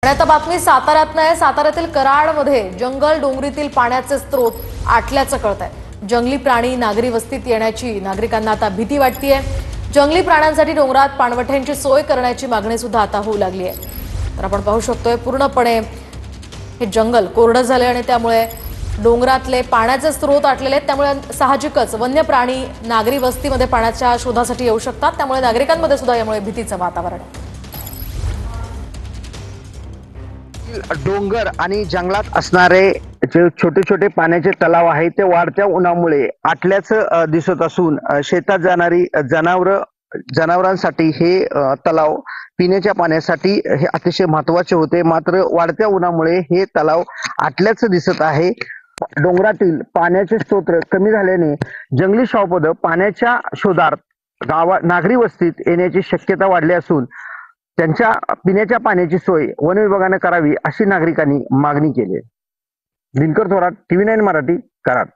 आणि आता बातमी साताऱ्यातनं आहे। साताऱ्यातील कराडमध्ये जंगल डोंगरीतील पाण्याचे स्रोत आटल्याचं कळतंय। जंगली प्राणी नागरी वस्तीत येण्याची नागरिकांना आता भीती वाटतेय। जंगली प्राण्यांसाठी डोंगरात पाणवठ्यांची सोय करण्याची मागणी सुद्धा आता होऊ लागली आहे। तर आपण पाहू शकतोय पूर्णपणे हे जंगल कोरडं झाले आणि त्यामुळे डोंगरातले पाण्याचे स्रोत आटलेले आहेत। त्यामुळे साहजिकच वन्य प्राणी नागरी वस्तीमध्ये पाण्याच्या शोधासाठी येऊ शकतात। त्यामुळे नागरिकांमध्ये सुद्धा यामुळे भीतीचं वातावरण आहे। डोंगर आणि जंगलात असणारे जे छोटे छोटे पाण्याचे तलाव आहेत ते वाढत्या उन्हामुळे आटल्याचं दिसत असून शेतात जाणारी जनावरांसाठी हे तलाव पिण्याच्या पाण्यासाठी हे अतिशय महत्त्वाचे होते। मात्र वाढत्या उन्हामुळे हे तलाव आटल्याचं दिसत आहे। डोंगरातील पाण्याचे स्रोत कमी झाल्याने जंगली श्वापद पाण्याच्या शोधार्थ नागरी वस्तीत येण्याची शक्यता वाढली असून त्यांच्या पिण्याच्या पाण्याची सोय वन विभागाने करावी अशी नागरिकांनी मागणी केली आहे। दिनकर थोरात, TV9 मराठी, कराड।